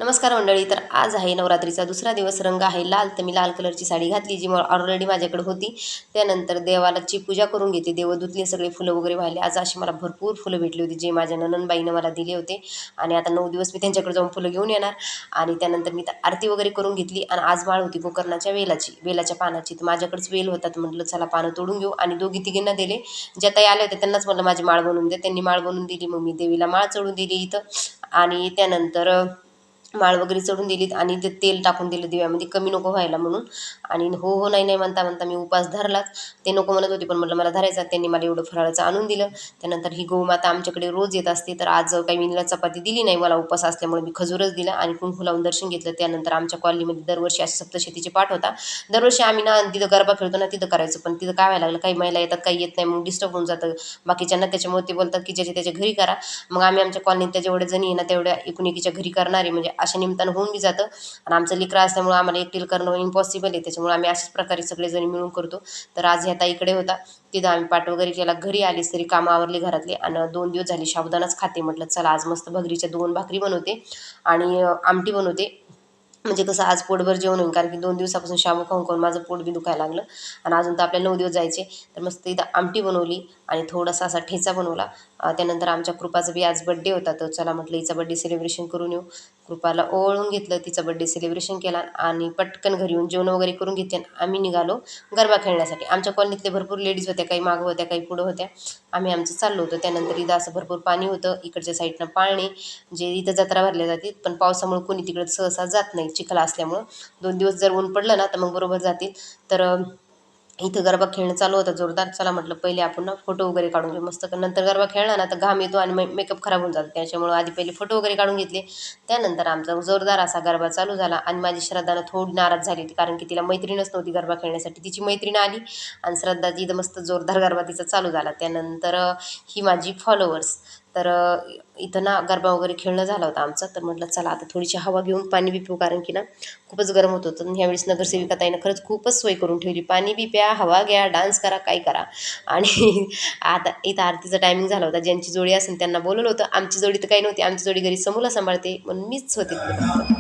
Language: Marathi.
नमस्कार मंडळी. तर आज आहे नवरात्रीचा दुसरा दिवस. रंग आहे लाल. तर मी लाल कलरची साडी घातली जी ऑलरेडी माझ्याकडे होती. त्यानंतर देवालाची पूजा करून घेते. देवधुतले सगळे फुलं वगैरे वाहिले. आज अशी मला भरपूर फुलं भेटली होती जे माझ्या नणंदबाईनं मला दिले होते. आणि आता 9 दिवस मी त्यांच्याकडे जाऊन फुलं घेऊन येणार. आणि त्यानंतर मी आरती वगैरे करून घेतली. आणि आज माळ होती गोकर्णाच्या वेलाच्या पानाची. तर माझ्याकडेच वेल होता. तर म्हटलं चला पानं तोडून घेऊ. आणि दोघी तिघींना दिले. ज्या ताई आल्या होत्या त्यांनाच म्हटलं माझी माळ बनवून दे. त्यांनी माळ बनवून दिली. मग मी देवीला माळ चढून दिली इथं. आणि त्यानंतर माळ वगैरे चढून दिलीत आणि ते तेल टाकून दिलं दिव्यामध्ये कमी नको व्हायला म्हणून. आणि हो हो नाही नाही म्हणता म्हणता मी उपास धरलाच. ते नको म्हणत होते पण म्हटलं मला धरायचा. त्यांनी मला एवढं फराळाचं आणून दिलं. त्यानंतर ही गोमाता आमच्याकडे रोज येत असते. तर आज काही मी चपाती दिली नाही मला उपास असल्यामुळे मी खजूरच दिला आणि कुंकू लावून दर्शन घेतलं. त्यानंतर आमच्या कॉलनीमध्ये दरवर्षी असे सप्तशतीचे पाठ होता. दरवर्षी आम्ही ना तिथं गरबा खेळतो ना तिथं करायचं. पण तिथं काय व्हायला लागलं काही महिला येतात काही येत नाही. मग डिस्टर्ब होऊन जातं बाकीच्यांना. त्याच्यामुळे ते बोलतात की ज्याच्या त्याच्या घरी करा. मग आम्ही आमच्या कॉलनीत त्या जेवढ्या जणी आहे ना तेवढ्या एकुणिकीच्या घरी करणारे म्हणजे अशा निमित्तानं होऊन बी जातं. आणि आमचं लेकरं असल्यामुळे आम्हाला एकटील करणं इम्पॉसिबल आहे. त्याच्यामुळे आम्ही अशाच प्रकारे सगळेजणी मिळून करतो. तर आज ह्या ताईकडे होता तिथं आम्ही पाठ वगैरे केला. घरी आलीच तरी कामं आवरली घरातले. आणि 2 दिवस झाले साबुदाणाच खाते. म्हटलं चला आज मस्त भगरीच्या 2 भाकरी बनवते आणि आमटी बनवते. म्हणजे कसं आज पोटभर जेवण होईल कारण की 2 दिवसापासून शाबू खाऊन खाऊन माझं पोट बी दुखायला लागलं. आणि अजून तर आपल्याला 9 दिवस जायचे. तर मस्त इथं आमटी बनवली आणि थोडासा असा ठेचा बनवला. त्यानंतर आमच्या कृपाचा बी आज बड्डे होता. तर चला म्हटलं हिचा बड्डे सेलिब्रेशन करून येऊ. कृपाला ओवाळून घेतलं. तिचा बड्डे सेलिब्रेशन केला आणि पटकन घरी येऊन जेवण वगैरे करून घेतले. आणि आम्ही निघालो गरबा खेळण्यासाठी. आमच्या कॉलनीतले भरपूर लेडीज होत्या. काही मागं होत्या काही पुढं होत्या. आम्ही आमचं चाललो होतो. त्यानंतर इथं असं भरपूर पाणी होतं. इकडच्या साईडनं पाळणे जे इथं जत्रा भरल्या जाते. पण पावसामुळे कोणी तिकडं सहसा जात नाही चिखल असल्यामुळं. 2 दिवस जर ऊन पडलं ना तर मग बरोबर जातील. तर इथं गरबा खेळणं चालू होतं जोरदार. चला म्हटलं पहिले आपण ना फोटो वगैरे काढून घेऊ मस्त. नंतर गरबा खेळला ना तर घाम येतो आणि मेकअप खराब होऊन जातो. त्याच्यामुळे आधी पहिले फोटो वगैरे काढून घेतले. त्यानंतर आमचा जोरदार असा गरबा चालू झाला. आणि माझी श्रद्धानं थोडी नाराज झाली होती कारण की तिला मैत्रीणच नव्हती गरबा खेळण्यासाठी. तिची मैत्रीण आली आणि श्रद्धाची इथं मस्त जोरदार गरबा तिचा चालू झाला. त्यानंतर ही माझी फॉलोअर्स. तर इथं ना गरबा वगैरे खेळणं झालं होतं आमचं. तर म्हटलं चला आता थोडीशी हवा घेऊन पाणी बी पिऊ कारण की ना खूपच गरम होत होतं. ह्यावेळेस नगरसेविका ताईनं खरंच खूपच सोय करून ठेवली. पाणी बी प्या, हवा घ्या, डान्स करा, काय करा. आणि आता इथं आरतीचा टायमिंग झाला होता. ज्यांची जोडी असेल त्यांना बोलवलं होतं. आमची जोडी तर काही नव्हती. आमची जोडी घरी समूला सांभाळते म्हणून मीच होते तिथं फक्त.